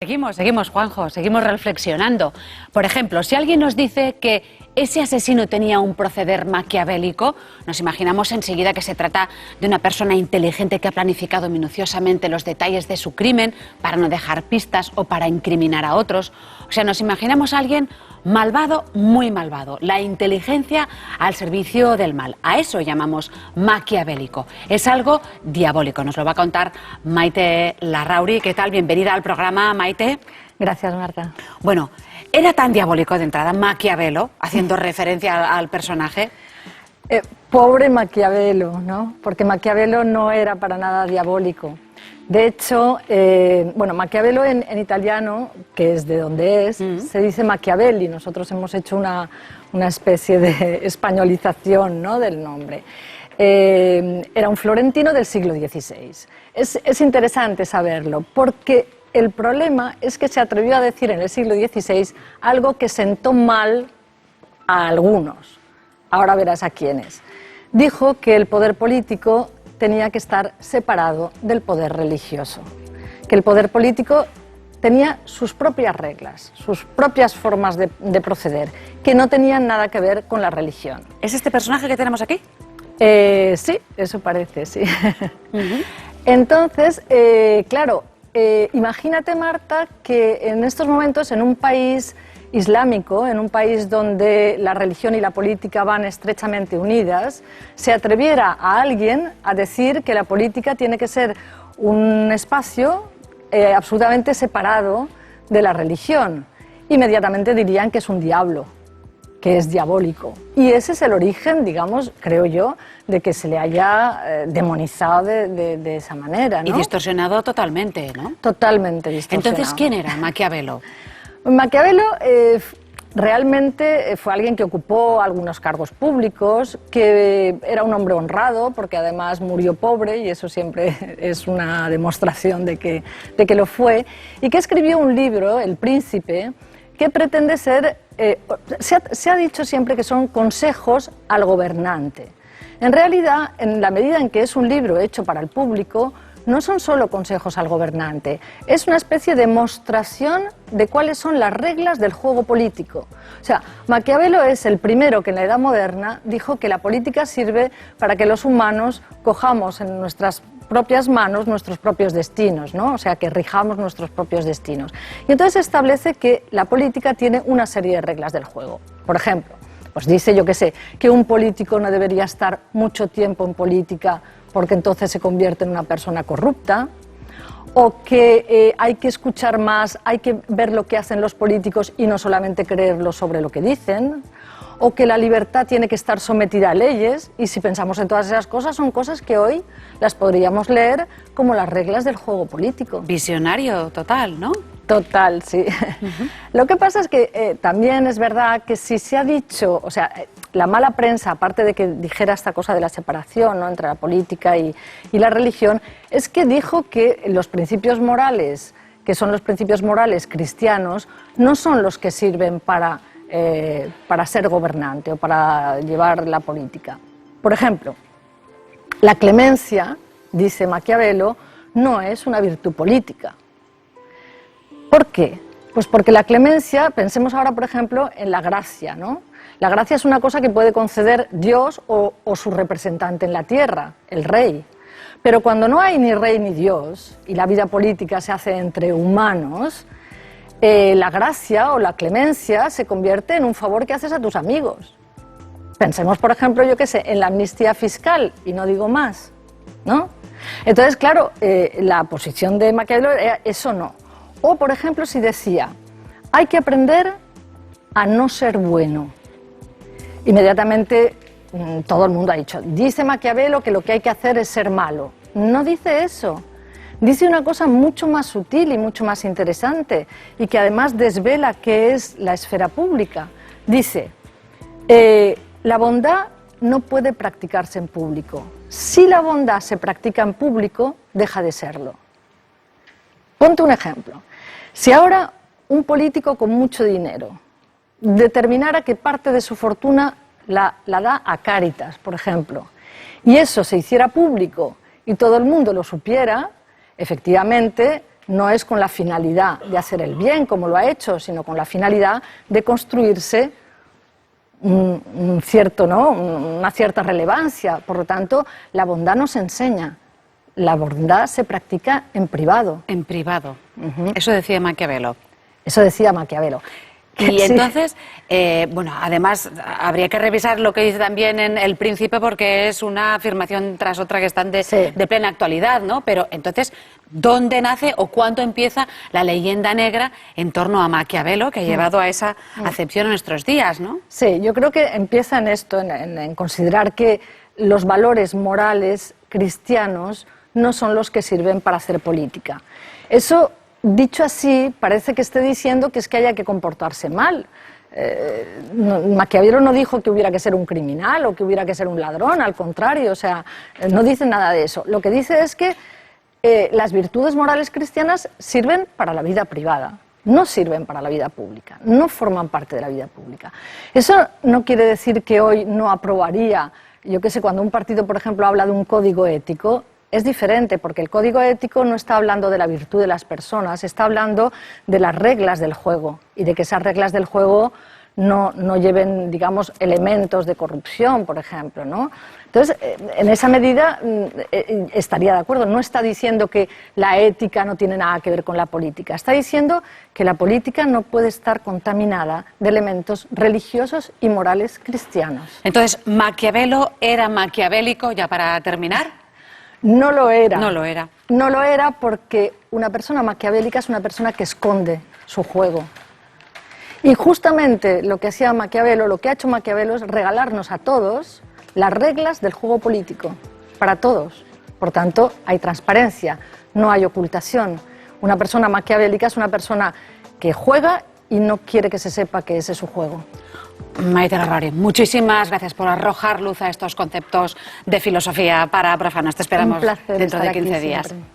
Seguimos, Juanjo, seguimos reflexionando. Por ejemplo, si alguien nos dice que ese asesino tenía un proceder maquiavélico, nos imaginamos enseguida que se trata de una persona inteligente que ha planificado minuciosamente los detalles de su crimen para no dejar pistas o para incriminar a otros. O sea, nos imaginamos a alguien malvado, muy malvado. La inteligencia al servicio del mal. A eso llamamos maquiavélico. Es algo diabólico. Nos lo va a contar Maite Larrauri. ¿Qué tal? Bienvenida al programa, Maite. Gracias, Marta. Bueno, ¿era tan diabólico de entrada Maquiavelo, haciendo referencia al personaje? Pobre Maquiavelo, ¿no? Porque Maquiavelo no era para nada diabólico. De hecho, bueno, Maquiavelo en italiano, que es de donde es, se dice Machiavelli. Nosotros hemos hecho una especie de españolización, ¿no?, del nombre. Era un florentino del siglo XVI. Es interesante saberlo, porque el problema es que se atrevió a decir en el siglo XVI algo que sentó mal a algunos. Ahora verás a quiénes. Dijo que el poder político tenía que estar separado del poder religioso, que el poder político tenía sus propias reglas, sus propias formas de proceder, que no tenían nada que ver con la religión. ¿Es este personaje que tenemos aquí? Sí, eso parece, sí. Entonces, claro, imagínate, Marta, que en estos momentos en un país islámico, en un país donde la religión y la política van estrechamente unidas, se atreviera a alguien a decir que la política tiene que ser un espacio absolutamente separado de la religión. Inmediatamente dirían que es un diablo, que es diabólico. Y ese es el origen, digamos, creo yo, de que se le haya demonizado de esa manera, ¿no? Y distorsionado totalmente, ¿no? Totalmente distorsionado. Entonces, ¿quién era Maquiavelo? Maquiavelo realmente fue alguien que ocupó algunos cargos públicos, que era un hombre honrado, porque además murió pobre, y eso siempre es una demostración de que lo fue, y que escribió un libro, El Príncipe, que pretende ser, se ha dicho siempre que son consejos al gobernante. En realidad, en la medida en que es un libro hecho para el público, no son solo consejos al gobernante, es una especie de demostración de cuáles son las reglas del juego político. O sea, Maquiavelo es el primero que en la Edad Moderna dijo que la política sirve para que los humanos cojamos en nuestras propias manos nuestros propios destinos, ¿no? O sea, que rijamos nuestros propios destinos. Y entonces establece que la política tiene una serie de reglas del juego. Por ejemplo, pues dice, yo qué sé, que un político no debería estar mucho tiempo en política porque entonces se convierte en una persona corrupta, o que hay que escuchar más, hay que ver lo que hacen los políticos y no solamente creerlo sobre lo que dicen, o que la libertad tiene que estar sometida a leyes, y si pensamos en todas esas cosas, son cosas que hoy las podríamos leer como las reglas del juego político. Visionario total, ¿no? Total, sí. Lo que pasa es que también es verdad que si se ha dicho, o sea, la mala prensa, aparte de que dijera esta cosa de la separación, ¿no?, entre la política y la religión, es que dijo que los principios morales, que son los principios morales cristianos, no son los que sirven para ser gobernante o para llevar la política. Por ejemplo, la clemencia, dice Maquiavelo, no es una virtud política. ¿Por qué? Pues porque la clemencia, pensemos ahora, por ejemplo, en la gracia, ¿no? La gracia es una cosa que puede conceder Dios o su representante en la tierra, el rey. Pero cuando no hay ni rey ni Dios y la vida política se hace entre humanos, la gracia o la clemencia se convierte en un favor que haces a tus amigos. Pensemos, por ejemplo, yo qué sé, en la amnistía fiscal, y no digo más, ¿no? Entonces, claro, la posición de Maquiavelo era eso no. O, por ejemplo, si decía, hay que aprender a no ser bueno. Inmediatamente todo el mundo ha dicho, dice Maquiavelo que lo que hay que hacer es ser malo. No dice eso. Dice una cosa mucho más sutil y mucho más interesante, y que además desvela qué es la esfera pública. Dice, la bondad no puede practicarse en público. Si la bondad se practica en público, deja de serlo. Ponte un ejemplo. Si ahora un político con mucho dinero determinara que parte de su fortuna la da a Cáritas, por ejemplo, y eso se hiciera público y todo el mundo lo supiera, efectivamente no es con la finalidad de hacer el bien, como lo ha hecho, sino con la finalidad de construirse una cierta relevancia. Por lo tanto, la bondad no se enseña, la bondad se practica en privado. En privado. Eso decía Maquiavelo. Eso decía Maquiavelo. Y sí. entonces, bueno, además habría que revisar lo que dice también en El Príncipe, porque es una afirmación tras otra que están de plena actualidad, ¿no? Pero entonces, ¿dónde nace o cuándo empieza la leyenda negra en torno a Maquiavelo, que ha llevado a esa acepción en nuestros días, ¿no? Sí, yo creo que empieza en esto, en considerar que los valores morales cristianos no son los que sirven para hacer política. Eso, dicho así, parece que esté diciendo que es que haya que comportarse mal. Maquiavelo no dijo que hubiera que ser un criminal o que hubiera que ser un ladrón, al contrario, o sea, no dice nada de eso. Lo que dice es que las virtudes morales cristianas sirven para la vida privada, no sirven para la vida pública, no forman parte de la vida pública. Eso no quiere decir que hoy no aprobaría, yo qué sé, cuando un partido, por ejemplo, habla de un código ético. Es diferente, porque el código ético no está hablando de la virtud de las personas, está hablando de las reglas del juego y de que esas reglas del juego no lleven, digamos, elementos de corrupción, por ejemplo, ¿no? Entonces, en esa medida estaría de acuerdo. No está diciendo que la ética no tiene nada que ver con la política, está diciendo que la política no puede estar contaminada de elementos religiosos y morales cristianos. Entonces, ¿Maquiavelo era maquiavélico, ya para terminar? No lo era. No lo era. No lo era porque una persona maquiavélica es una persona que esconde su juego. Y justamente lo que hacía Maquiavelo, lo que ha hecho Maquiavelo es regalarnos a todos las reglas del juego político, para todos. Por tanto, hay transparencia, no hay ocultación. Una persona maquiavélica es una persona que juega y no quiere que se sepa que ese es su juego. Maite Larrauri, muchísimas gracias por arrojar luz a estos conceptos de filosofía para profanos. Te esperamos dentro de 15 días. Siempre.